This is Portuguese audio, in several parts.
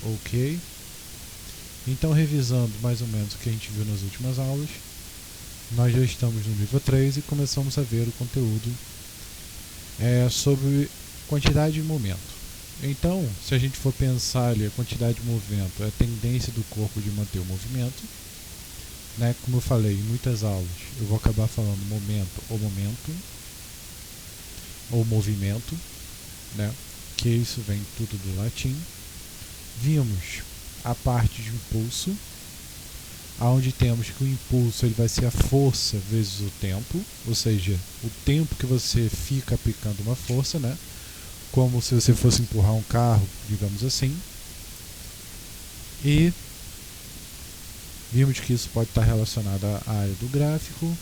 Ok. Então, revisando mais ou menos o que a gente viu nas últimas aulas, nós já estamos no nível 3 e começamos a ver o conteúdo sobre quantidade de momento. Então, se a gente for pensar ali, a quantidade de movimento é a tendência do corpo de manter o movimento, né? Como eu falei em muitas aulas, eu vou acabar falando momento ou movimento, né? Que isso vem tudo do latim. Vimos a parte de impulso, onde temos que o impulso ele vai ser a força vezes o tempo, ou seja, o tempo que você fica aplicando uma força, né? Como se você fosse empurrar um carro, digamos assim. E vimos que isso pode estar relacionado à área do gráfico.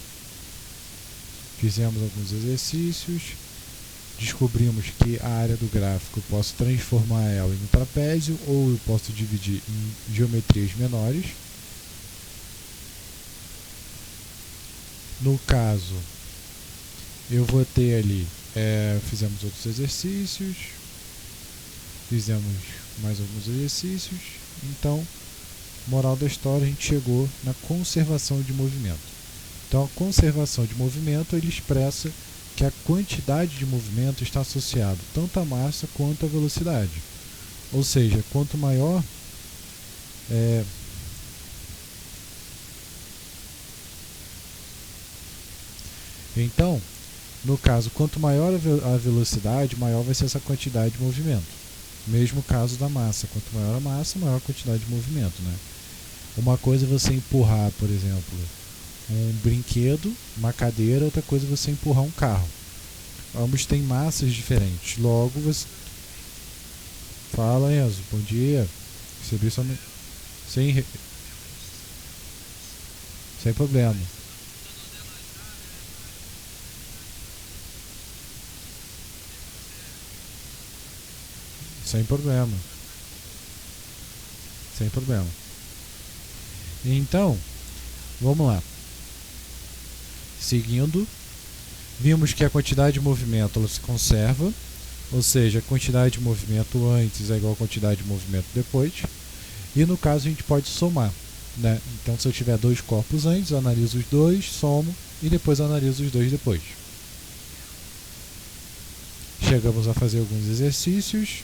Fizemos alguns exercícios. Descobrimos que a área do gráfico eu posso transformar ela em um trapézio ou eu posso dividir em geometrias menores. No caso, eu vou ter ali, fizemos outros exercícios, fizemos mais alguns exercícios. Então, moral da história, a gente chegou na conservação de movimento. Então, a conservação de movimento ele expressa que a quantidade de movimento está associada tanto à massa quanto à velocidade. Ou seja, quanto maior então, no caso, quanto maior a velocidade, maior vai ser essa quantidade de movimento. Mesmo caso da massa, quanto maior a massa, maior a quantidade de movimento, né? Uma coisa é você empurrar, por exemplo, um brinquedo, uma cadeira, outra coisa é você empurrar um carro. Ambos têm massas diferentes. Logo, você... Fala, Enzo. Bom dia. Recebi só... Sem problema. Sem problema. Sem problema. Então, vamos lá. Seguindo, vimos que a quantidade de movimento ela se conserva, ou seja, a quantidade de movimento antes é igual a quantidade de movimento depois. E no caso a gente pode somar, né? Então, se eu tiver dois corpos antes, eu analiso os dois, somo e depois analiso os dois depois. Chegamos a fazer alguns exercícios.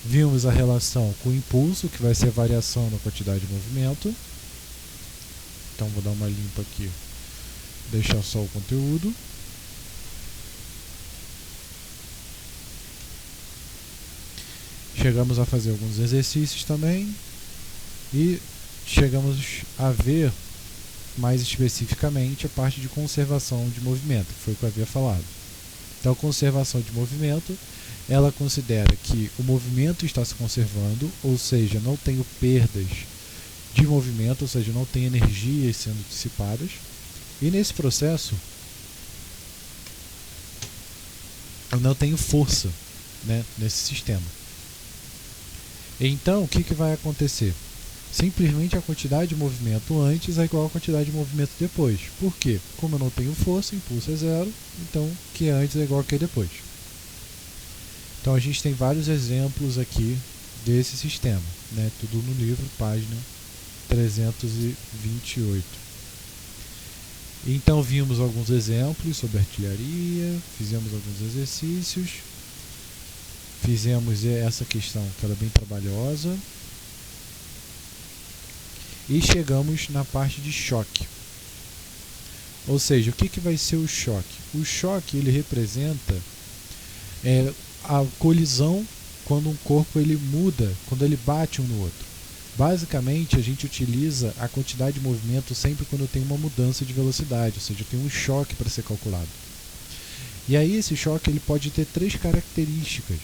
Vimos a relação com o impulso, que vai ser a variação na quantidade de movimento. Então vou dar uma limpa aqui, deixar só o conteúdo. Chegamos a fazer alguns exercícios também. E chegamos a ver mais especificamente a parte de conservação de movimento, que foi o que eu havia falado. Então, conservação de movimento, ela considera que o movimento está se conservando, ou seja, não tenho perdas de movimento, ou seja, não tem energias sendo dissipadas. E nesse processo, eu não tenho força, né, nesse sistema. Então, o que vai acontecer? Simplesmente a quantidade de movimento antes é igual à quantidade de movimento depois. Por quê? Como eu não tenho força, impulso é zero, então o que é antes é igual ao que é depois. Então a gente tem vários exemplos aqui desse sistema, né? Tudo no livro, página 328. Então vimos alguns exemplos sobre artilharia, fizemos alguns exercícios, fizemos essa questão que era bem trabalhosa. E chegamos na parte de choque. Ou seja, o que vai ser o choque? O choque ele representa a colisão quando um corpo ele muda, quando ele bate um no outro. Basicamente, a gente utiliza a quantidade de movimento sempre quando tem uma mudança de velocidade, ou seja, tem um choque para ser calculado. E aí esse choque ele pode ter três características.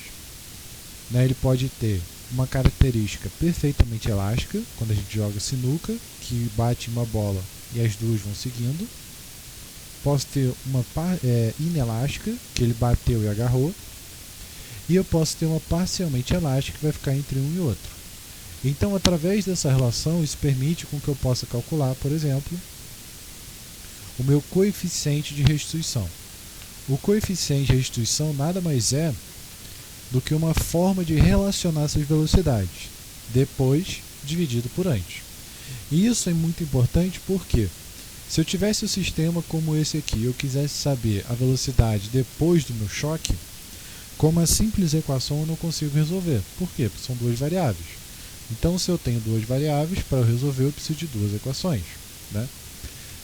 Né? Ele pode ter uma característica perfeitamente elástica, quando a gente joga sinuca, que bate uma bola e as duas vão seguindo. Posso ter uma inelástica, que ele bateu e agarrou. E eu posso ter uma parcialmente elástica, que vai ficar entre um e outro. Então, através dessa relação, isso permite com que eu possa calcular, por exemplo, o meu coeficiente de restituição. O coeficiente de restituição nada mais é do que uma forma de relacionar essas velocidades. depois dividido por antes. E isso é muito importante porque se eu tivesse um sistema como esse aqui e eu quisesse saber a velocidade depois do meu choque, com uma simples equação eu não consigo resolver. Por quê? Porque são duas variáveis. Então, se eu tenho duas variáveis, para eu resolver eu preciso de duas equações, né?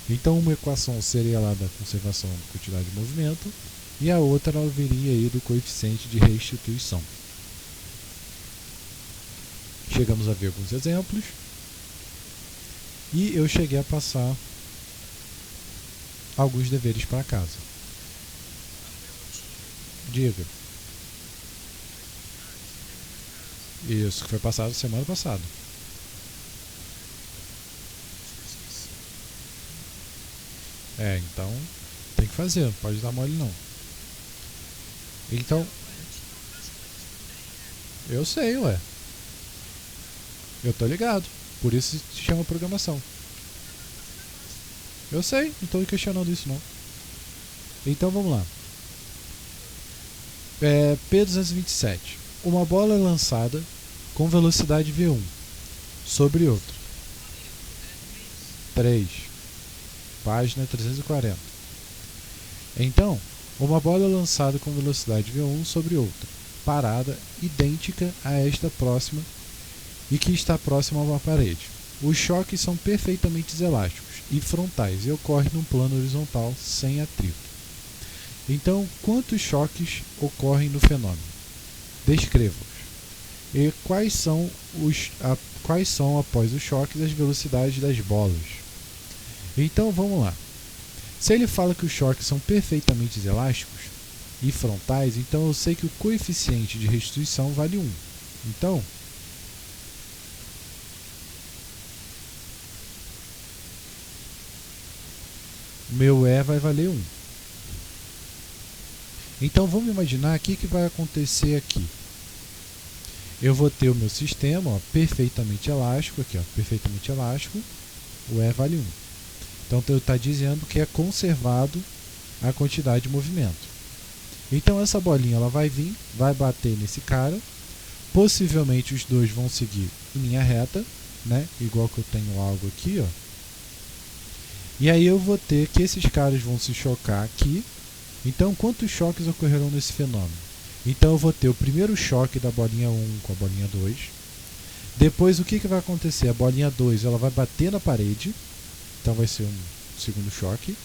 Então, uma equação seria lá da conservação da quantidade de movimento e a outra ela viria aí do coeficiente de restituição. Chegamos a ver alguns exemplos e eu cheguei a passar alguns deveres para casa. Diga. Isso, que foi passado semana passada. Então tem que fazer, não pode dar mole não. Então, eu sei, ué. Eu tô ligado. Por isso se chama programação. Eu sei, não tô questionando isso não. Então vamos lá. P227. Uma bola é lançada com velocidade v1 sobre outra. 3. Página 340. Então, uma bola é lançada com velocidade v1 sobre outra, parada, idêntica a esta próxima e que está próxima a uma parede. Os choques são perfeitamente elásticos e frontais e ocorrem num plano horizontal sem atrito. Então, quantos choques ocorrem no fenômeno? Descreva-os. E quais são, após os choques, as velocidades das bolas? Então, vamos lá. Se ele fala que os choques são perfeitamente elásticos e frontais, então eu sei que o coeficiente de restituição vale 1. Então, meu E vai valer 1. Então vamos imaginar o que vai acontecer aqui. Eu vou ter o meu sistema perfeitamente elástico, aqui, perfeitamente elástico, o E vale 1. Então está dizendo que é conservado a quantidade de movimento. Então essa bolinha ela vai vir, vai bater nesse cara, possivelmente os dois vão seguir em linha reta, né? Igual que eu tenho algo aqui, ó. E aí eu vou ter que esses caras vão se chocar aqui. Então, quantos choques ocorrerão nesse fenômeno? Então, eu vou ter o primeiro choque da bolinha 1 com a bolinha 2. Depois, o que vai acontecer? A bolinha 2 ela vai bater na parede. Então, vai ser um segundo choque.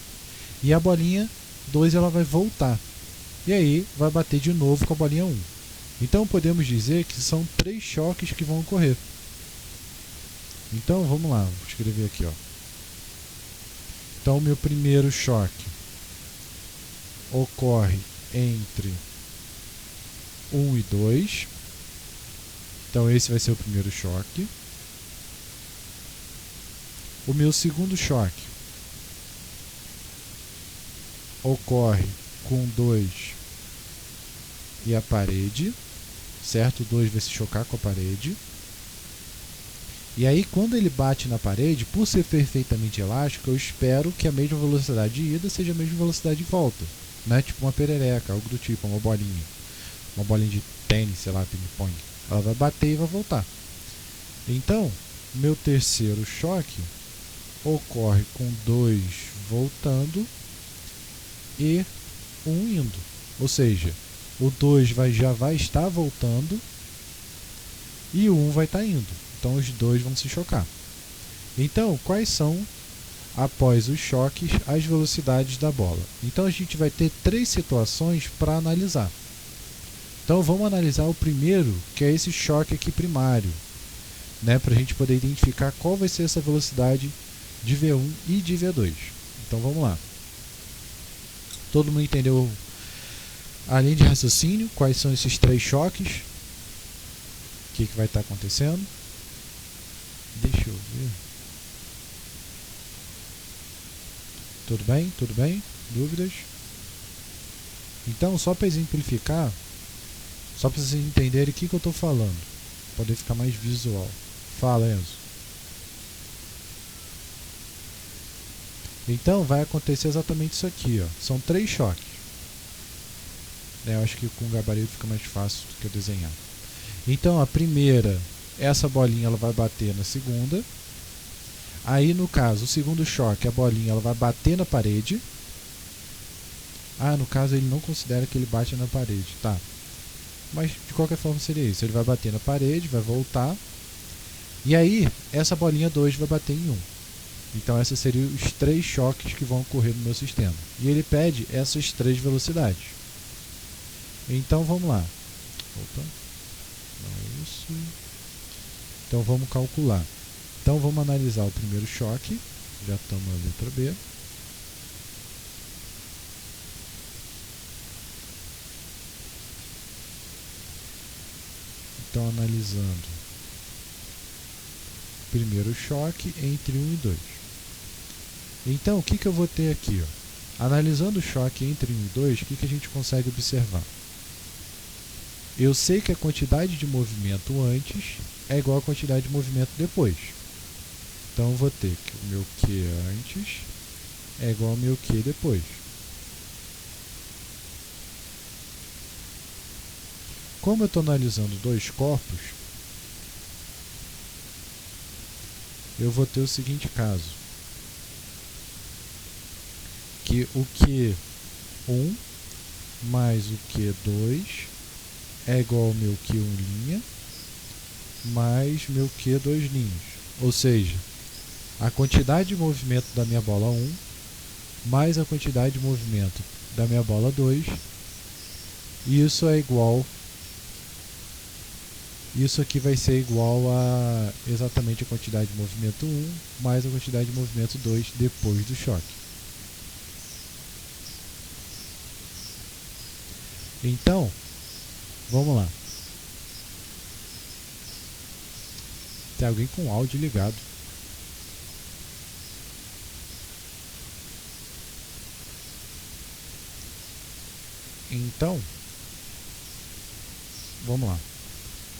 E a bolinha 2 ela vai voltar. E aí, vai bater de novo com a bolinha 1. Então, podemos dizer que são 3 choques que vão ocorrer. Então, vamos lá. Vou escrever aqui, ó. Então, o meu primeiro choque ocorre entre 1 e 2. Então, esse vai ser o primeiro choque. O meu segundo choque ocorre com 2 e a parede, certo? O 2 vai se chocar com a parede. E aí, quando ele bate na parede, por ser perfeitamente elástico, eu espero que a mesma velocidade de ida seja a mesma velocidade de volta. Né? Tipo uma perereca, algo do tipo, uma bolinha. Uma bolinha de tênis, sei lá, ping-pong. Ela vai bater e vai voltar. Então, meu terceiro choque ocorre com 2 voltando e 1 indo. Ou seja, o 2 já vai estar voltando e o 1 vai estar indo. Então, os dois vão se chocar. Então, quais são, após os choques, as velocidades da bola? Então, a gente vai ter 3 situações para analisar. Então, vamos analisar o primeiro, que é esse choque aqui primário, né, para a gente poder identificar qual vai ser essa velocidade de V1 e de V2. Então, vamos lá. Todo mundo entendeu a linha de raciocínio? Quais são esses 3 choques? O que vai estar acontecendo? Deixa eu ver. Tudo bem? Tudo bem? Dúvidas? Então, só para exemplificar, só para vocês entenderem o que eu estou falando, para poder ficar mais visual. Fala, Enzo. Então, vai acontecer exatamente isso aqui, ó. São 3 choques. Eu acho que com gabarito fica mais fácil do que eu desenhar. Então, a primeira essa bolinha ela vai bater na segunda. Aí, no caso, o segundo choque, a bolinha ela vai bater na parede. No caso ele não considera que ele bate na parede, tá? Mas de qualquer forma seria isso. Ele vai bater na parede, vai voltar. E aí, essa bolinha 2 vai bater em 1. Então, esses seriam os 3 choques que vão ocorrer no meu sistema. E ele pede essas 3 velocidades. Então, vamos lá. Opa. Não é isso. Então, vamos calcular. Então, vamos analisar o primeiro choque. Já estamos na letra B. Então, analisando o primeiro choque entre 1 e 2. Então, o que eu vou ter aqui? Analisando o choque entre 1 e 2, o que a gente consegue observar? Eu sei que a quantidade de movimento antes é igual à quantidade de movimento depois. Então, eu vou ter que o meu Q antes é igual ao meu Q depois. Como eu estou analisando 2 corpos, eu vou ter o seguinte caso, que o Q1 mais o Q2 é igual ao meu Q1' mais meu Q2'. Ou seja, a quantidade de movimento da minha bola 1 mais a quantidade de movimento da minha bola 2, isso é igual. Isso aqui vai ser igual a exatamente a quantidade de movimento 1 mais a quantidade de movimento 2 depois do choque. Então, vamos lá. Tem alguém com áudio ligado. Então, vamos lá.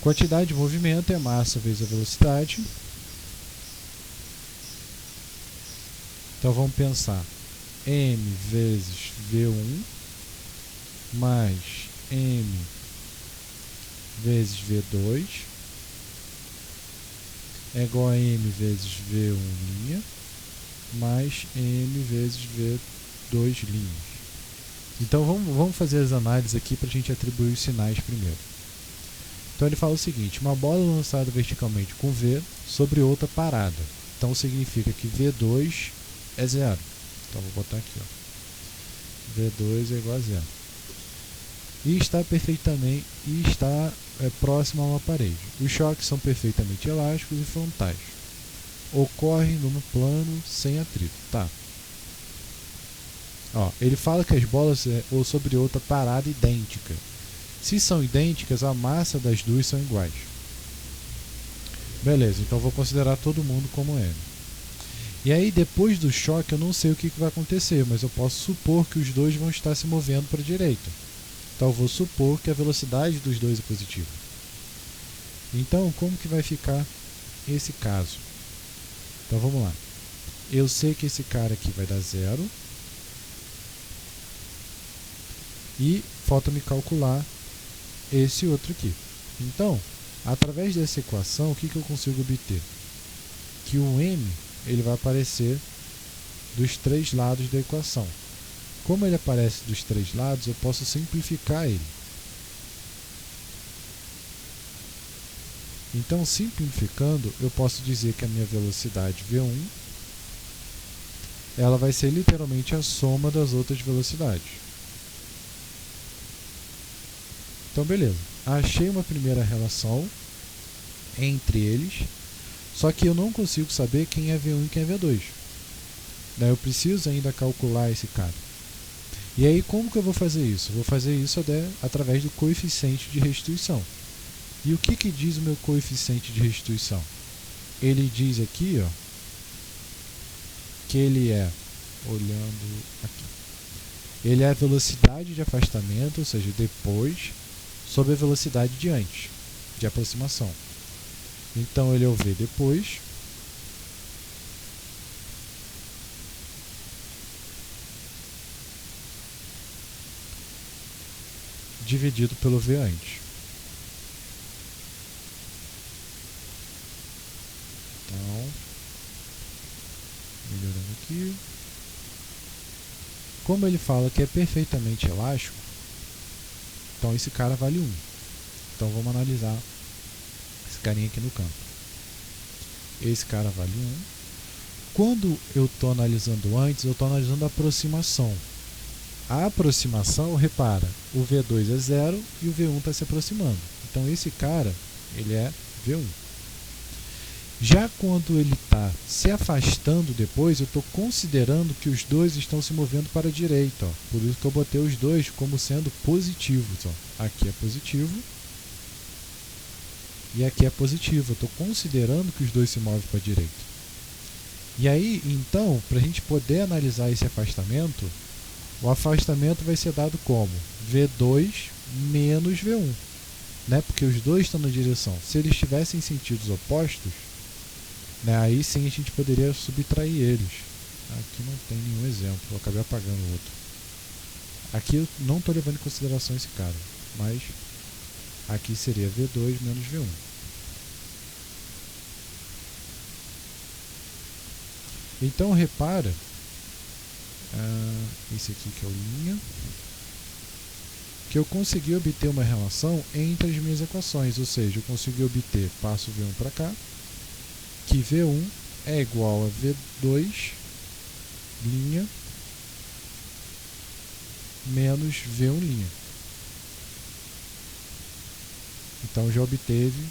Quantidade de movimento é massa vezes a velocidade. Então vamos pensar. M vezes V1 mais M vezes V2 é igual a M vezes V1' mais M vezes V2'. Então vamos fazer as análises aqui para a gente atribuir os sinais primeiro. Então ele fala o seguinte: uma bola lançada verticalmente com V sobre outra parada. Então significa que V2 é zero. Então vou botar aqui, V2 é igual a zero. E está próximo a uma parede. Os choques são perfeitamente elásticos e frontais. Ocorrem num plano sem atrito. Tá. Ele fala que as bolas ou sobre outra parada idêntica. Se são idênticas, a massa das duas são iguais. Beleza, então vou considerar todo mundo como M. E aí, depois do choque, eu não sei o que vai acontecer, mas eu posso supor que os dois vão estar se movendo para a direita. Então, eu vou supor que a velocidade dos dois é positiva. Então, como que vai ficar esse caso? Então, vamos lá. Eu sei que esse cara aqui vai dar zero. E falta me calcular esse outro aqui. Então, através dessa equação, o que eu consigo obter? Que o M ele vai aparecer dos 3 lados da equação. Como ele aparece dos 3 lados, eu posso simplificar ele. Então, simplificando, eu posso dizer que a minha velocidade V1 ela vai ser literalmente a soma das outras velocidades. Então, beleza. Achei uma primeira relação entre eles, só que eu não consigo saber quem é V1 e quem é V2. Daí eu preciso ainda calcular esse cara. E aí, como que eu vou fazer isso? Eu vou fazer isso através do coeficiente de restituição. E o que diz o meu coeficiente de restituição? Ele diz aqui, que ele é, olhando aqui, ele é a velocidade de afastamento, ou seja, depois, sobre a velocidade de antes, de aproximação. Então, ele é o V depois dividido pelo V antes. aqui. Como ele fala que é perfeitamente elástico, então esse cara vale 1. Então vamos analisar esse carinha aqui no campo. Esse cara vale 1. Quando eu estou analisando antes, eu estou analisando a aproximação. A aproximação, repara, o V2 é 0 e o V1 está se aproximando. Então esse cara, ele é V1. Já quando ele está se afastando depois, eu estou considerando que os dois estão se movendo para a direita. Ó. Por isso que eu botei os dois como sendo positivos. Ó. Aqui é positivo e aqui é positivo. Eu estou considerando que os dois se movem para a direita. E aí, então, para a gente poder analisar esse afastamento, o afastamento vai ser dado como V2 menos V1. Né? Porque os dois estão na direção. Se eles estivessem em sentidos opostos, né, aí sim a gente poderia subtrair eles. Aqui não tem nenhum exemplo, eu acabei apagando o outro. Aqui eu não estou levando em consideração esse cara, mas aqui seria V2 menos V1. Então repara, esse aqui que é o linha, que eu consegui obter uma relação entre as minhas equações, ou seja, eu consegui obter, passo V1 para cá, que V1 é igual a V2 linha menos V1 linha. Então já obteve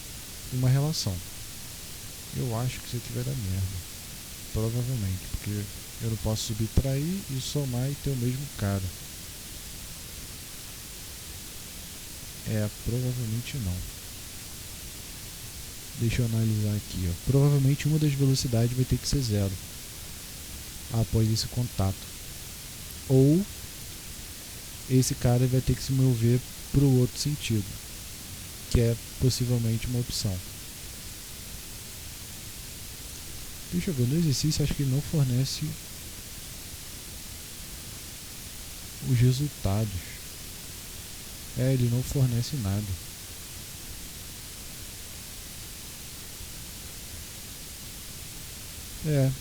uma relação. Eu acho que isso aqui vai dar merda. Provavelmente, porque eu não posso subtrair e somar e ter o mesmo cara. Provavelmente não. Deixa eu analisar aqui. Ó. Provavelmente uma das velocidades vai ter que ser 0 após esse contato. Ou esse cara vai ter que se mover para o outro sentido, que é possivelmente uma opção. Deixa eu ver, no exercício acho que ele não fornece os resultados. Ele não fornece nada.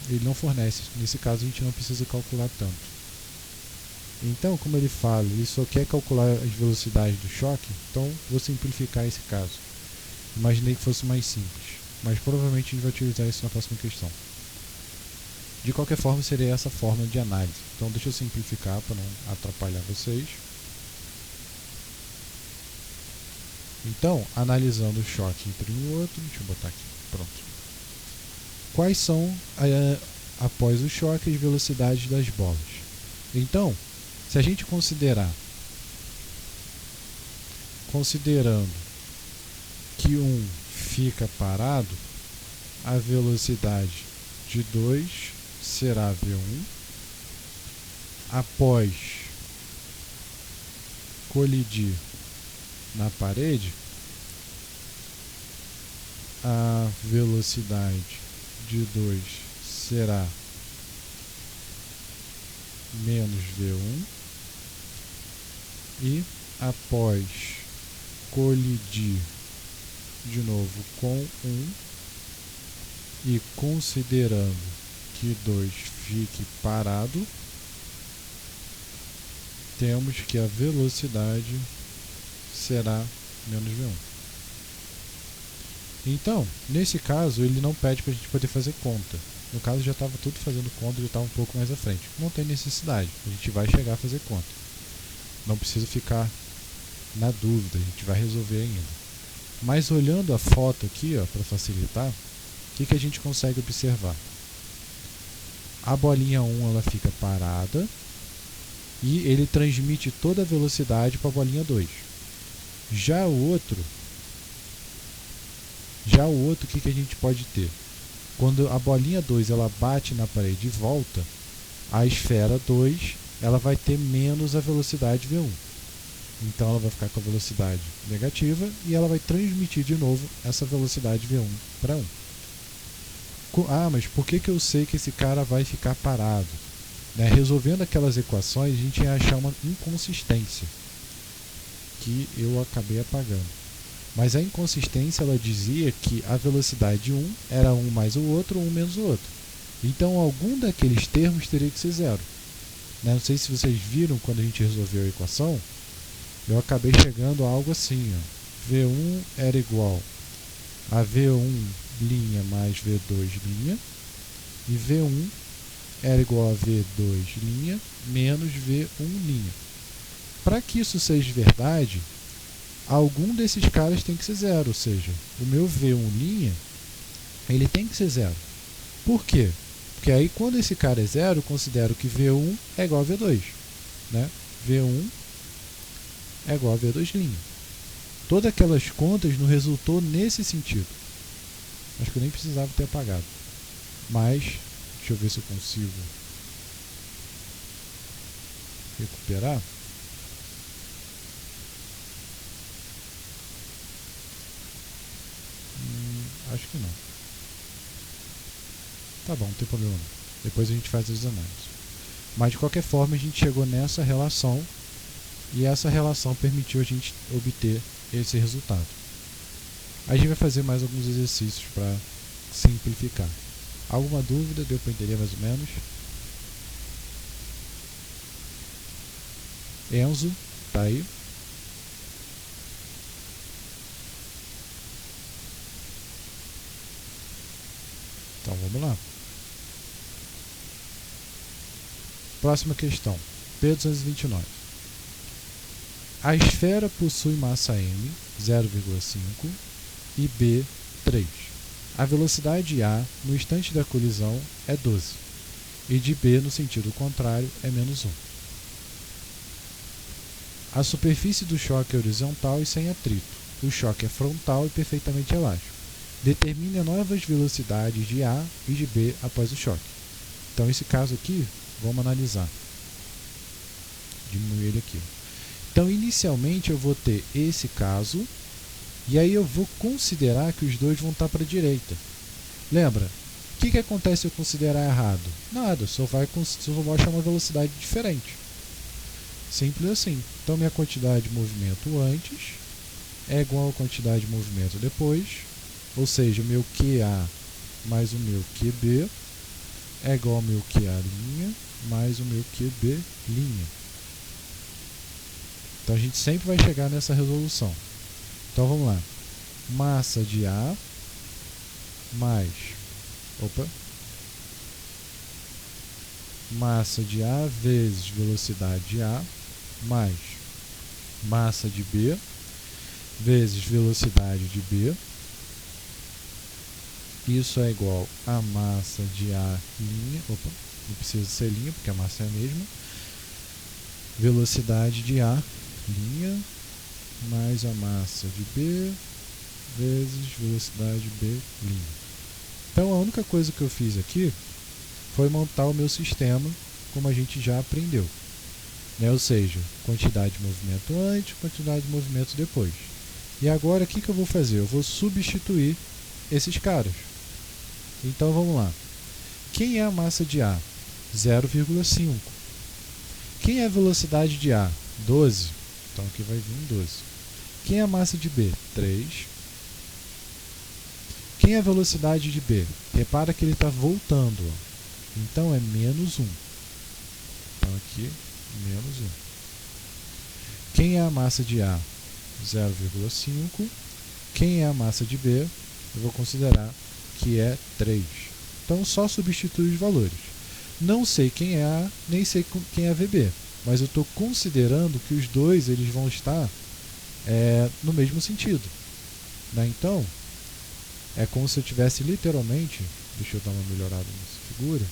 Ele não fornece. Nesse caso a gente não precisa calcular tanto. Então, como ele fala, ele só quer calcular as velocidades do choque, então vou simplificar esse caso. Imaginei que fosse mais simples, mas provavelmente a gente vai utilizar isso na próxima questão. De qualquer forma, seria essa forma de análise. Então, deixa eu simplificar para não atrapalhar vocês. Então, analisando o choque entre um e outro, deixa eu botar aqui, pronto. Quais são, após o choque, as velocidades das bolas? Então, se a gente considerando que um fica parado, a velocidade de 2 será V1. Após colidir na parede, a velocidade de 2 será menos V1. E após colidir de novo com 1 e considerando que 2 fique parado, temos que a velocidade será menos V1. Então, nesse caso, ele não pede para a gente poder fazer conta. No caso, já estava tudo fazendo conta, já estava um pouco mais à frente. Não tem necessidade, a gente vai chegar a fazer conta. Não precisa ficar na dúvida, a gente vai resolver ainda. Mas olhando a foto aqui, para facilitar, o que a gente consegue observar? A bolinha 1 ela fica parada e ele transmite toda a velocidade para a bolinha 2. Já o outro, o que a gente pode ter? Quando a bolinha 2 ela bate na parede e volta, a esfera 2 ela vai ter menos a velocidade V1. Então ela vai ficar com a velocidade negativa e ela vai transmitir de novo essa velocidade V1 para 1. Mas por que eu sei que esse cara vai ficar parado? Resolvendo aquelas equações, a gente ia achar uma inconsistência que eu acabei apagando. Mas a inconsistência ela dizia que a velocidade 1 era 1 mais o outro, 1 menos o outro. Então, algum daqueles termos teria que ser zero. Não sei se vocês viram quando a gente resolveu a equação, eu acabei chegando a algo assim, ó. V1 era igual a V1 linha mais V2 linha, e V1 era igual a V2 linha menos V1 linha. Para que isso seja verdade, algum desses caras tem que ser zero, ou seja, o meu V1 linha ele tem que ser zero. Por quê? Porque aí quando esse cara é zero, eu considero que V1 é igual a V2. Né? V1 é igual a V2'. Todas aquelas contas não resultou nesse sentido. Acho que eu nem precisava ter apagado. Mas, deixa eu ver se eu consigo recuperar. Acho que não. Tá bom, não tem problema não. Depois a gente faz as análises. Mas de qualquer forma a gente chegou nessa relação e essa relação permitiu a gente obter esse resultado. A gente vai fazer mais alguns exercícios para simplificar. Alguma dúvida? Deu para entender mais ou menos? Enzo, tá aí? Então vamos lá. Próxima questão, P229. A esfera possui massa m, 0,5, e b, 3. A velocidade A no instante da colisão é 12, e de B no sentido contrário é menos 1. A superfície do choque é horizontal e sem atrito. O choque é frontal e perfeitamente elástico. Determine novas velocidades de A e de B após o choque. Então, esse caso aqui, vamos analisar. Diminuir ele aqui. Então, inicialmente, eu vou ter esse caso, e aí eu vou considerar que os dois vão estar para a direita. Lembra? O que acontece se eu considerar errado? Nada, só vou achar uma velocidade diferente. Simples assim. Então, minha quantidade de movimento antes é igual à quantidade de movimento depois, ou seja, o meu QA mais o meu QB é igual ao meu QA' mais o meu QB'. Então, a gente sempre vai chegar nessa resolução. Então, vamos lá. Massa de A mais... massa de A vezes velocidade de A mais massa de B vezes velocidade de B. Isso é igual a massa de A', não precisa ser linha porque a massa é a mesma, velocidade de A' mais a massa de B vezes velocidade B'. Então a única coisa que eu fiz aqui foi montar o meu sistema como a gente já aprendeu. Ou seja, quantidade de movimento antes, quantidade de movimento depois. E agora o que eu vou fazer? Eu vou substituir esses caras. Então vamos lá. Quem é a massa de A? 0,5. Quem é a velocidade de A? 12. Então aqui vai vir 12. Quem é a massa de B? 3. Quem é a velocidade de B? Repara que ele está voltando. Ó. Então é menos 1. Então aqui, menos 1. Quem é a massa de A? 0,5. Quem é a massa de B? Eu vou considerar que é 3. Então só substitui os valores. Não sei quem é A, nem sei quem é VB, mas eu estou considerando que os dois eles vão estar no mesmo sentido. Né? Então, é como se eu tivesse literalmente... Deixa eu dar uma melhorada nessa figura.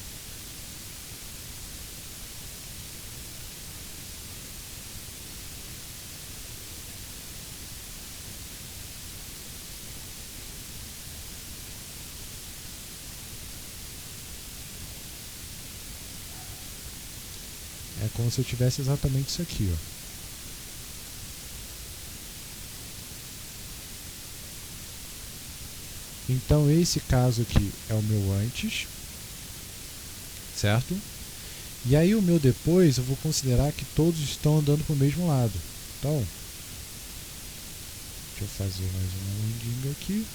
É como se eu tivesse exatamente isso aqui, ó. Então esse caso aqui é o meu antes, certo? E aí o meu depois eu vou considerar que todos estão andando para o mesmo lado. Então, deixa eu fazer mais uma winding aqui.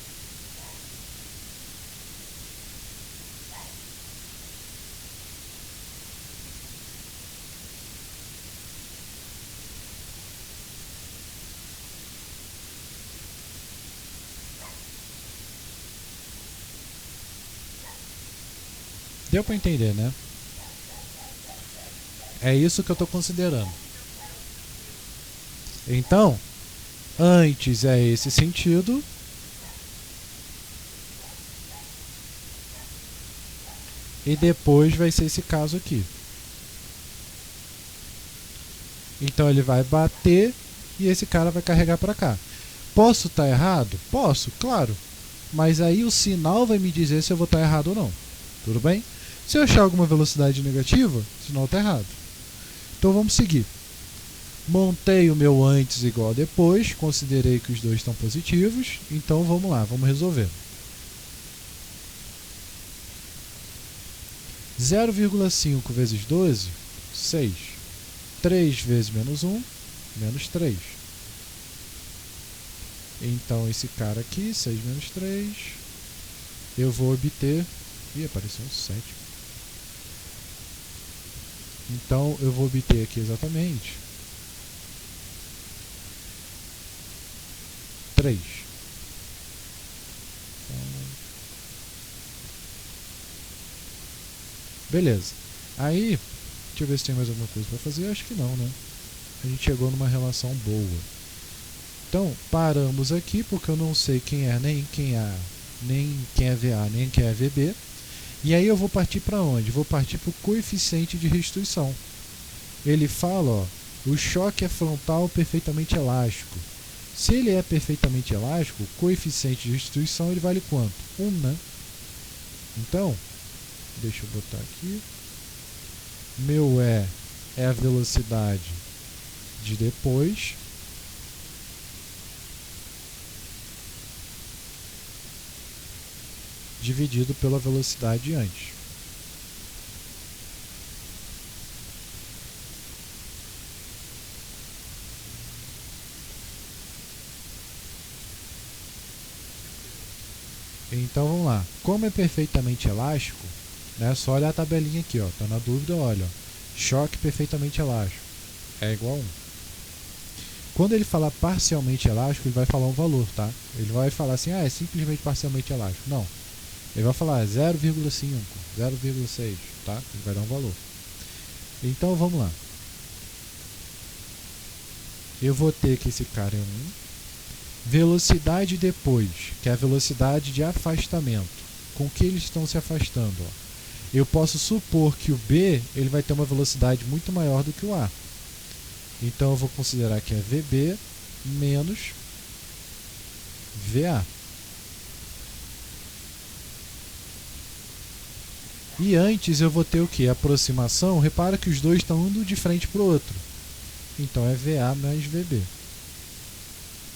Deu para entender, né? É isso que eu estou considerando. Então, antes é esse sentido, e depois vai ser esse caso aqui. Então ele vai bater e esse cara vai carregar para cá. Posso estar errado? Posso, claro. Mas aí o sinal vai me dizer se eu vou estar errado ou não. Tudo bem? Se eu achar alguma velocidade negativa, o sinal está errado. Então vamos seguir. Montei o meu antes igual a depois, considerei que os dois estão positivos, então vamos lá, vamos resolver. 0,5 vezes 12, 6. 3 vezes menos 1, menos 3. Então esse cara aqui, 6 menos 3, eu vou obter... Ih, apareceu um 7. Então eu vou obter aqui exatamente 3. Então, beleza. Aí, deixa eu ver se tem mais alguma coisa para fazer. Acho que não, né? A gente chegou numa relação boa. Então, paramos aqui, porque eu não sei quem é nem quem é VA, nem quem é VB. E aí eu vou partir para onde? Vou partir para o coeficiente de restituição. Ele fala, ó, o choque é frontal perfeitamente elástico. Se ele é perfeitamente elástico, o coeficiente de restituição ele vale quanto? 1, né? Então, deixa eu botar aqui. Meu é a velocidade de depois. Dividido pela velocidade antes. Então vamos lá. Como é perfeitamente elástico, né, só olhar a tabelinha aqui, ó, tá na dúvida, olha. Ó, choque perfeitamente elástico é igual a 1. Quando ele falar parcialmente elástico, ele vai falar um valor, tá? Ele vai falar assim, é simplesmente parcialmente elástico. Não. Ele vai falar 0,5, 0,6, tá? Ele vai dar um valor. Então vamos lá. Eu vou ter que esse cara é 1. Velocidade depois, que é a velocidade de afastamento. Com que eles estão se afastando? Ó. Eu posso supor que o B ele vai ter uma velocidade muito maior do que o A. Então eu vou considerar que é VB menos VA. E antes eu vou ter o que? Aproximação. Repara que os dois estão indo de frente para o outro. Então é VA mais VB.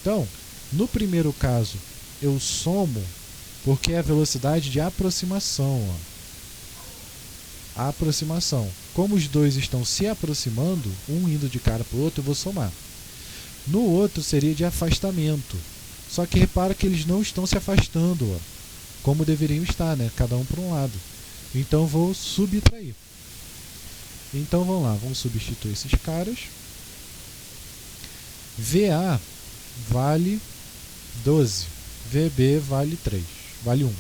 Então, no primeiro caso, eu somo porque é a velocidade de aproximação. Ó. A aproximação. Como os dois estão se aproximando, um indo de cara para o outro, eu vou somar. No outro seria de afastamento. Só que repara que eles não estão se afastando, ó, como deveriam estar, né? Cada um para um lado. Então vou subtrair. Então vamos lá, vamos substituir esses caras. VA vale 12, VB vale 3, vale 1.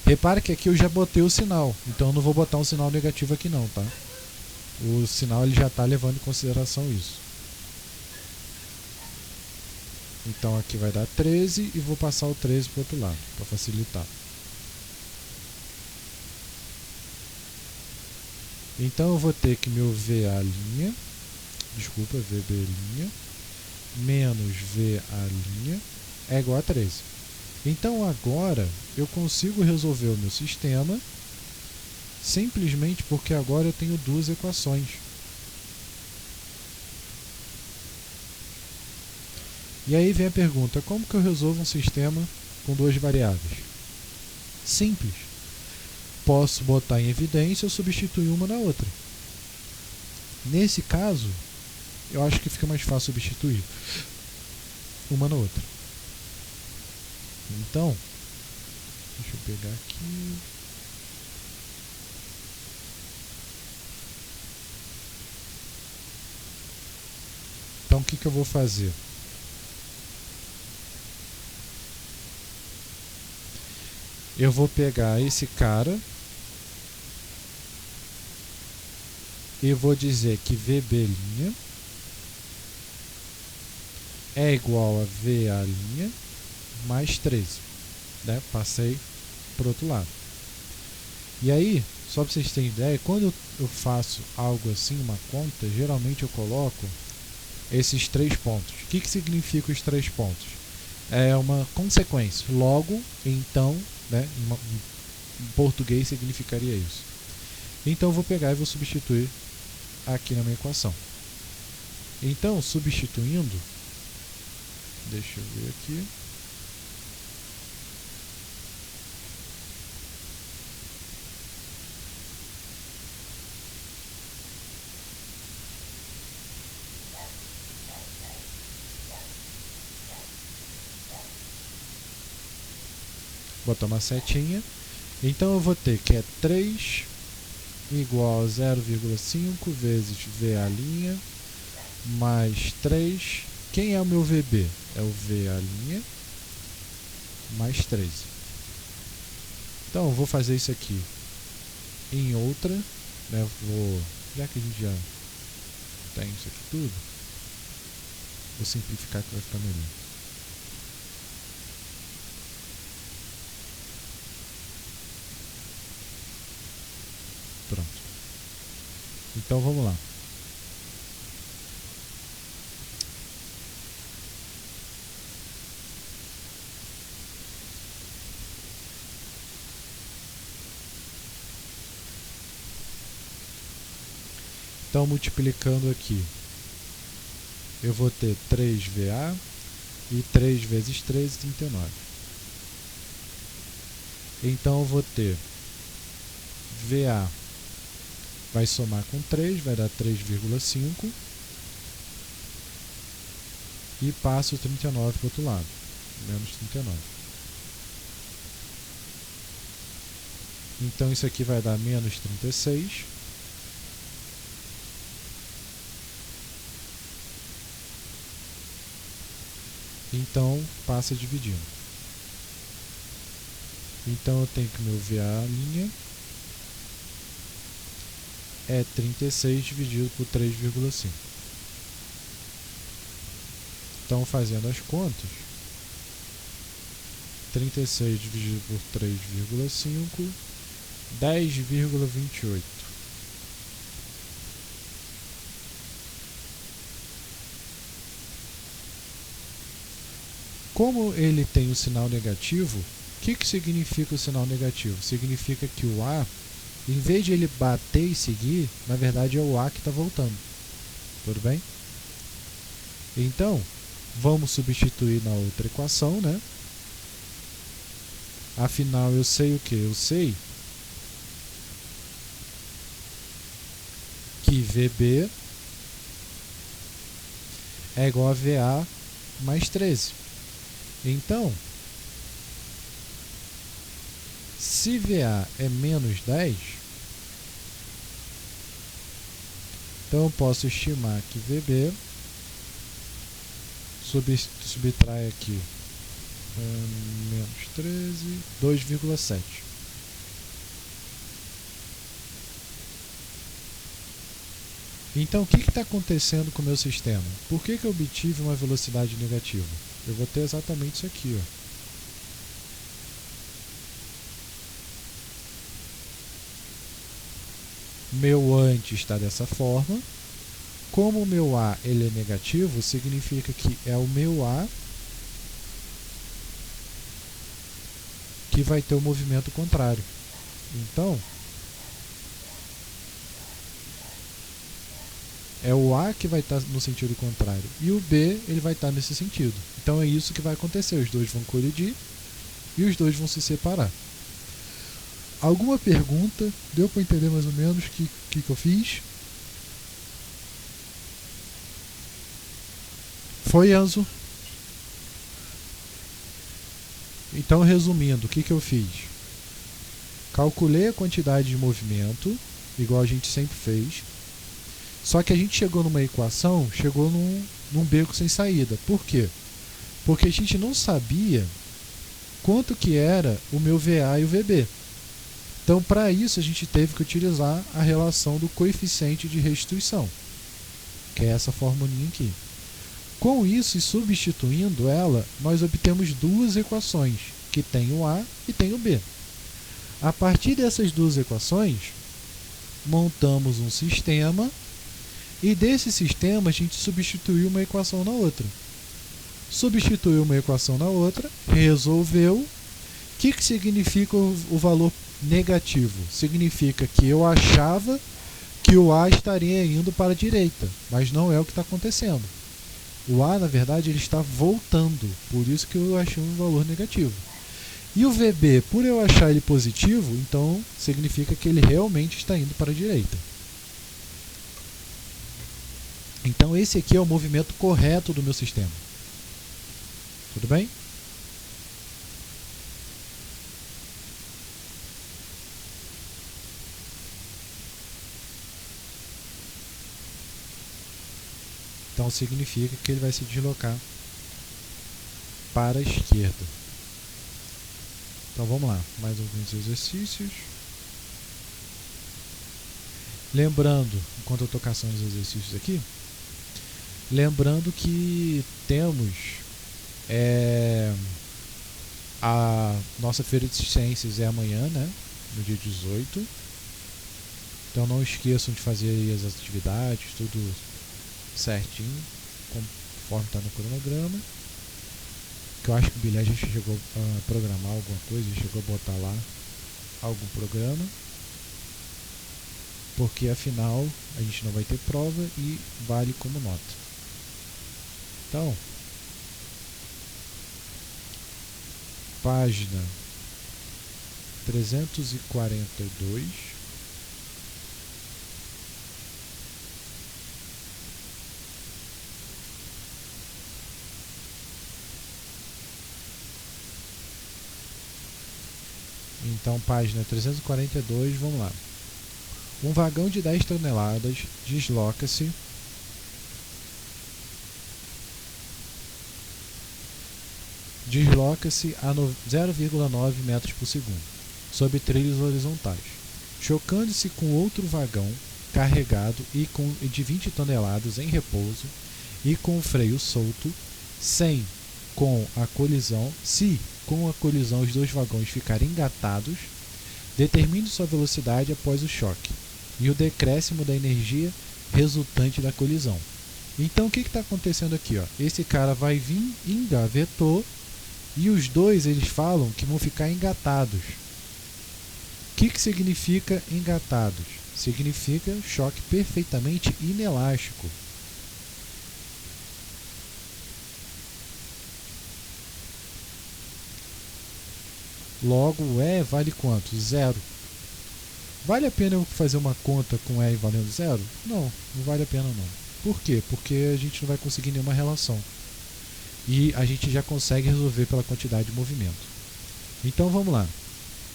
Repare que aqui eu já botei o sinal, então eu não vou botar um sinal negativo aqui não, tá? O sinal ele já está levando em consideração isso. Então aqui vai dar 13 e vou passar o 13 para o outro lado, para facilitar. Então eu vou ter que meu VA', VB', menos VA' é igual a 13. Então agora eu consigo resolver o meu sistema simplesmente porque agora eu tenho duas equações. E aí vem a pergunta, como que eu resolvo um sistema com duas variáveis? Simples. Posso botar em evidência ou substituir uma na outra. Nesse caso, eu acho que fica mais fácil substituir uma na outra. Então, deixa eu pegar aqui. Então, o que eu vou fazer? Eu vou pegar esse cara e vou dizer que VB' é igual a VA' mais 13. Né? Passei para o outro lado. E aí, só para vocês terem ideia, quando eu faço algo assim, uma conta, geralmente eu coloco esses 3 pontos. O que significa os 3 pontos? É uma consequência. Logo, então, né, em português significaria isso. Então eu vou pegar e vou substituir aqui na minha equação. Então, substituindo, deixa eu ver aqui. Botar uma setinha. Então eu vou ter que é 3 igual a 0,5 vezes VA' mais 3. Quem é o meu VB? É o VA' mais 13. Então eu vou fazer isso aqui em outra, né? Já que a gente já tem isso aqui tudo, vou simplificar que vai ficar melhor. Pronto. Então vamos lá. Então, multiplicando aqui, eu vou ter 3VA e 3 vezes 13, 39. Então, eu vou ter VA vai somar com 3, vai dar 3,5 e passo o 39 para o outro lado, menos 39. Então, isso aqui vai dar menos 36. Então, passa dividindo. Então, eu tenho que meu VA' é 36 dividido por 3,5. Então, fazendo as contas, 36 dividido por 3,5, 10,28. Como ele tem o sinal negativo, o que significa o sinal negativo? Significa que o A, em vez de ele bater e seguir, na verdade é o A que está voltando. Tudo bem? Então, vamos substituir na outra equação, né? Afinal, eu sei o que? Eu sei que VB é igual a VA mais 13. Então, se VA é menos 10, então eu posso estimar que VB subtrai aqui menos 13, 2,7. Então, o que está acontecendo com o meu sistema? Por que eu obtive uma velocidade negativa? Eu vou ter exatamente isso aqui, ó. Meu antes está dessa forma. Como o meu A ele é negativo, significa que é o meu A que vai ter o movimento contrário. Então, é o A que vai estar no sentido contrário e o B ele vai estar nesse sentido. Então é isso que vai acontecer, os dois vão colidir e os dois vão se separar. Alguma pergunta? Deu para entender mais ou menos o que eu fiz? Foi, Enzo? Então, resumindo, o que eu fiz? Calculei a quantidade de movimento, igual a gente sempre fez, só que a gente chegou numa equação, chegou num beco sem saída. Por quê? Porque a gente não sabia quanto que era o meu VA e o VB. Então, para isso, a gente teve que utilizar a relação do coeficiente de restituição, que é essa formulinha aqui. Com isso, e substituindo ela, nós obtemos duas equações, que tem o A e tem o B. A partir dessas duas equações, montamos um sistema, e desse sistema a gente substituiu uma equação na outra. Substituiu uma equação na outra, resolveu. O que significa o valor negativo? Significa que eu achava que o A estaria indo para a direita, mas não é o que está acontecendo. O A, na verdade, ele está voltando, por isso que eu achei um valor negativo. E o VB, por eu achar ele positivo, então significa que ele realmente está indo para a direita. Então esse aqui é o movimento correto do meu sistema. Tudo bem? Então significa que ele vai se deslocar para a esquerda. Então vamos lá, mais alguns exercícios. Lembrando, enquanto eu estou caçando os exercícios aqui, lembrando que temos a nossa feira de ciências é amanhã, né? No dia 18. Então não esqueçam de fazer aí as atividades, tudo certinho, conforme está no cronograma. Que eu acho que o Bilé já chegou a programar alguma coisa, já chegou a botar lá algum programa. Porque afinal a gente não vai ter prova e vale como nota. Então, página 342. Então, página 342, vamos lá. Um vagão de 10 toneladas desloca-se a 0,9 metros por segundo, sob trilhos horizontais, chocando-se com outro vagão carregado e de 20 toneladas em repouso e com o freio solto, se com a colisão os dois vagões ficarem engatados, determine sua velocidade após o choque e o decréscimo da energia resultante da colisão. Então o que está acontecendo aqui? Ó? Esse cara vai vir, engavetou, e os dois eles falam que vão ficar engatados. O que significa engatados? Significa choque perfeitamente inelástico. Logo, o E vale quanto? Zero. Vale a pena eu fazer uma conta com E valendo zero? Não, não vale a pena não. Por quê? Porque a gente não vai conseguir nenhuma relação. E a gente já consegue resolver pela quantidade de movimento. Então vamos lá.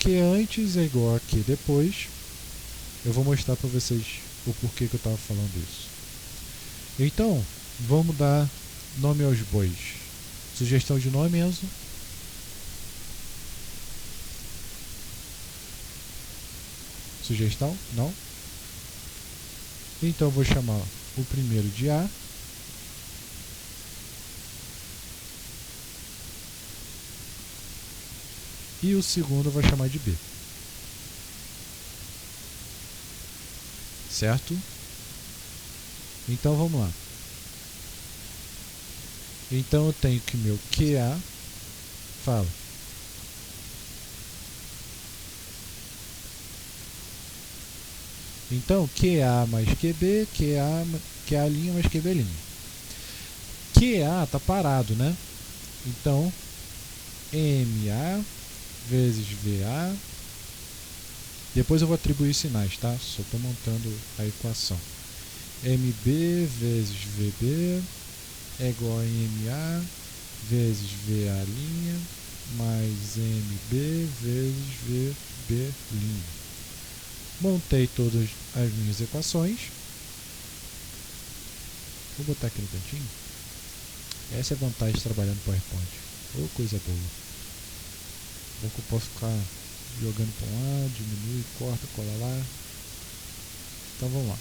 Q antes é igual a Q depois. Eu vou mostrar para vocês o porquê que eu estava falando isso. Então, vamos dar nome aos bois. Sugestão de nome, Enzo? Sugestão? Não? Então eu vou chamar o primeiro de A. E o segundo eu vou chamar de B. Certo? Então vamos lá. Então eu tenho que meu QA fala. Então, QA mais QB, QA' mais QB'. QA está parado, né? Então, MA vezes VA. Depois eu vou atribuir sinais, tá? Só estou montando a equação. MB vezes VB é igual a MA vezes VA' mais MB vezes VB'. Montei todas as minhas equações. Vou botar aqui no cantinho. Essa é a vantagem de trabalhar no PowerPoint. Coisa boa. Bom que eu posso ficar jogando para um lado, diminui, corta, cola lá. Então vamos lá.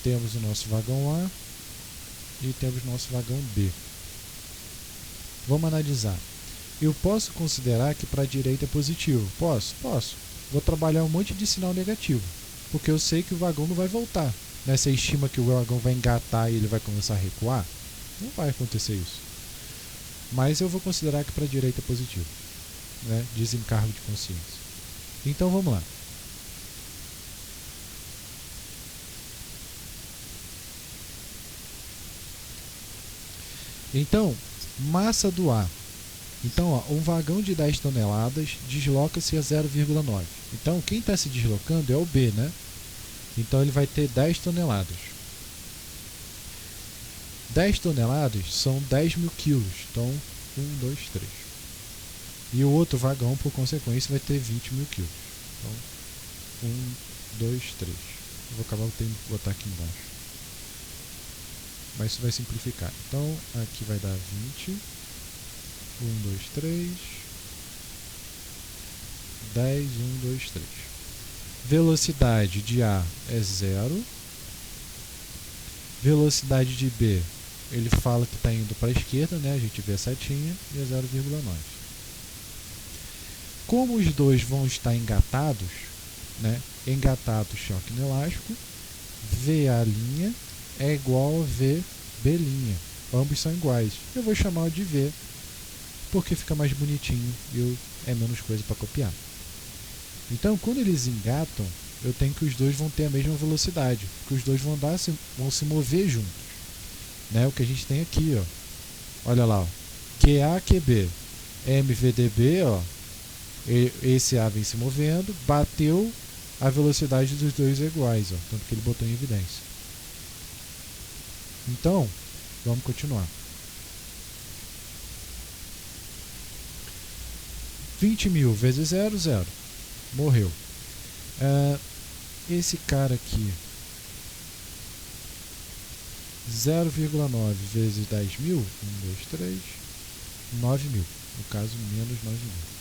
Temos o nosso vagão A e temos o nosso vagão B. Vamos analisar. Eu posso considerar que para a direita é positivo? Posso. Vou trabalhar um monte de sinal negativo, porque eu sei que o vagão não vai voltar. Né? Você estima que o vagão vai engatar e ele vai começar a recuar? Não vai acontecer isso. Mas eu vou considerar que para a direita é positivo. Né? Desencargo de consciência. Então vamos lá. Então, massa do A. Então, ó, um vagão de 10 toneladas desloca-se a 0,9. Então, quem está se deslocando é o B, né? Então, ele vai ter 10 toneladas. 10 toneladas são 10 mil quilos. Então, 1, 2, 3. E o outro vagão, por consequência, vai ter 20 mil quilos. Então, 1, 2, 3. Eu vou acabar tendo que botar aqui embaixo. Mas isso vai simplificar. Então, aqui vai dar 20. 1, 2, 3. 10, 1, 2, 3. Velocidade de A é 0. Velocidade de B, ele fala que está indo para a esquerda, né? A gente vê a setinha, e é 0,9. Como os dois vão estar engatados, né? Engatado choque inelástico, VA' é igual a VB'. Ambos são iguais. Eu vou chamar de V, porque fica mais bonitinho e é menos coisa para copiar. Então, quando eles engatam, eu tenho que os dois vão ter a mesma velocidade, porque os dois vão se mover juntos. Né? O que a gente tem aqui, ó. Olha lá, ó. QA, QB, MVDB, ó. Esse A vem se movendo, bateu, a velocidade dos dois é iguais, ó, tanto que ele botou em evidência. Então, vamos continuar. 20 mil vezes 0, 0. Morreu. Esse cara aqui, 0,9 vezes 10 mil, 1, 2, 3, 9 mil. No caso, menos 9 mil.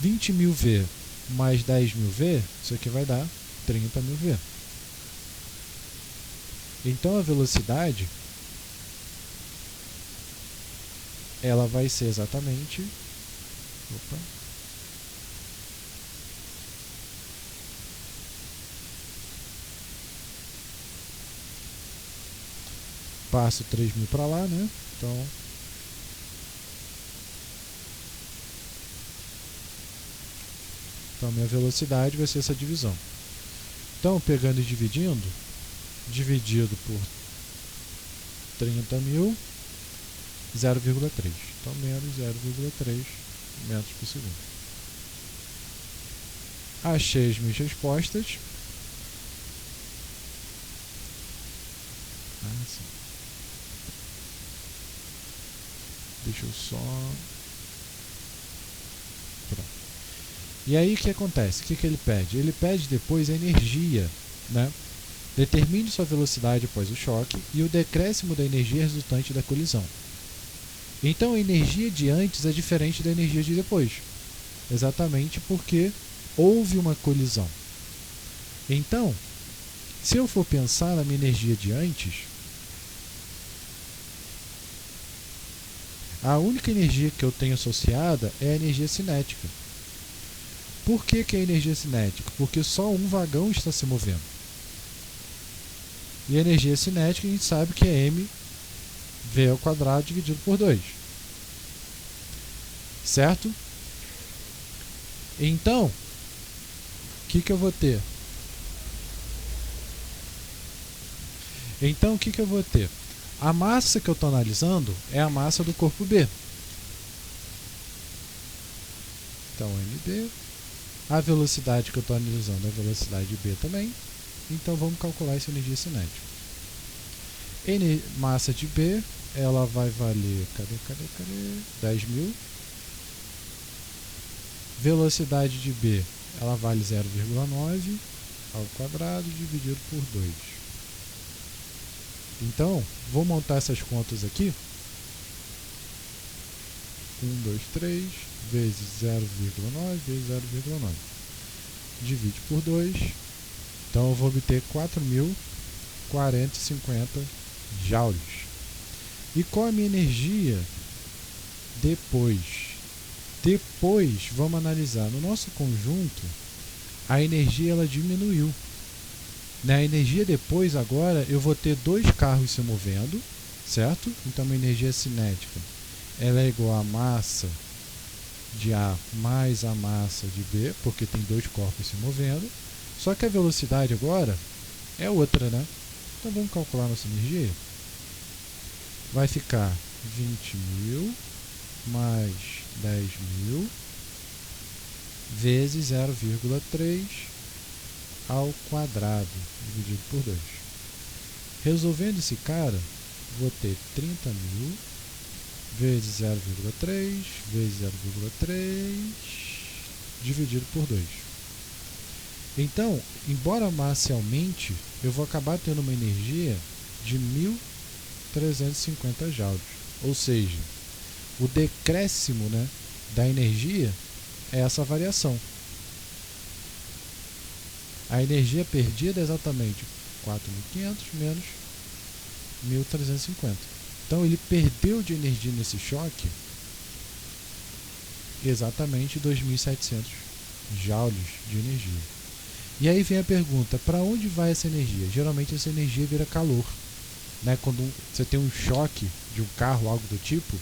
(20.000V mais 10.000V, isso aqui vai dar 30.000V. Então a velocidade ela vai ser exatamente... Opa. Passo 3.000 para lá, né? Então minha velocidade vai ser essa divisão. Então, pegando e dividindo, dividido por 30.000, 0,3. Então, menos 0,3 metros por segundo. Achei as minhas respostas. Sim. Deixa eu só... Pronto. E aí o que acontece? O que ele pede? Ele pede depois a energia, né? Determine sua velocidade após o choque e o decréscimo da energia resultante da colisão. Então a energia de antes é diferente da energia de depois, exatamente porque houve uma colisão. Então, se eu for pensar na minha energia de antes, a única energia que eu tenho associada é a energia cinética. Por que é energia cinética? Porque só um vagão está se movendo. E a energia cinética a gente sabe que é mv ao quadrado dividido por 2. Certo? Então, o que eu vou ter? A massa que eu estou analisando é a massa do corpo B. Então, mB. A velocidade que eu estou analisando é a velocidade B também. Então, vamos calcular essa energia cinética. Massa de B, ela vai valer... Cadê? 10.000. Velocidade de B, ela vale 0,9 ao quadrado dividido por 2. Então, vou montar essas contas aqui. 1, 2, 3, vezes 0,9, vezes 0,9. Divide por 2. Então, eu vou obter 4.040,50 joules. E qual a minha energia depois? Depois, vamos analisar. No nosso conjunto, a energia ela diminuiu. Na energia depois, agora, eu vou ter dois carros se movendo, certo? Então, a energia cinética ela é igual a massa de A mais a massa de B, porque tem dois corpos se movendo. Só que a velocidade agora é outra, né? Então, vamos calcular nossa energia. Vai ficar 20.000 mais 10.000 vezes 0,3 ao quadrado, dividido por 2. Resolvendo esse cara, vou ter 30.000 vezes 0,3 vezes 0,3 dividido por 2. Então, embora a massa aumente, eu vou acabar tendo uma energia de 1.350 joules. Ou seja, o decréscimo, né, da energia é essa variação. A energia perdida é exatamente 4.500 menos 1.350. Então ele perdeu de energia nesse choque exatamente 2.700 joules de energia. E aí vem a pergunta, para onde vai essa energia? Geralmente essa energia vira calor. Né? Quando você tem um choque de um carro, algo do tipo,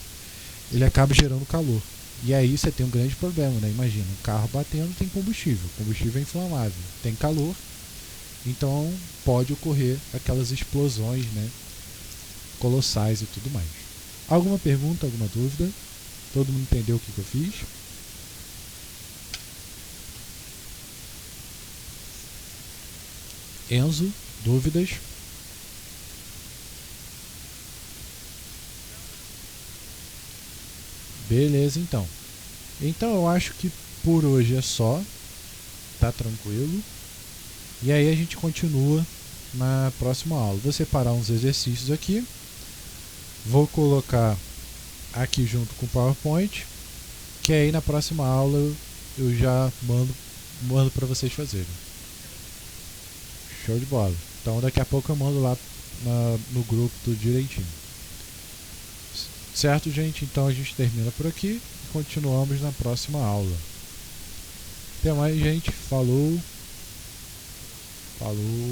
ele acaba gerando calor. E aí você tem um grande problema, né? Imagina, um carro batendo tem combustível. O combustível é inflamável, tem calor, então pode ocorrer aquelas explosões, né, colossais e tudo mais. Alguma pergunta, alguma dúvida? Todo mundo entendeu o que eu fiz? Enzo, dúvidas? Beleza, então. Então eu acho que por hoje é só. Tá tranquilo. E aí a gente continua na próxima aula. Vou separar uns exercícios aqui. Vou colocar aqui junto com o PowerPoint. Que aí na próxima aula eu já mando para vocês fazerem. Show de bola. Então daqui a pouco eu mando lá no grupo tudo direitinho. Certo, gente? Então a gente termina por aqui e continuamos na próxima aula. Até mais, gente. Falou. Falou.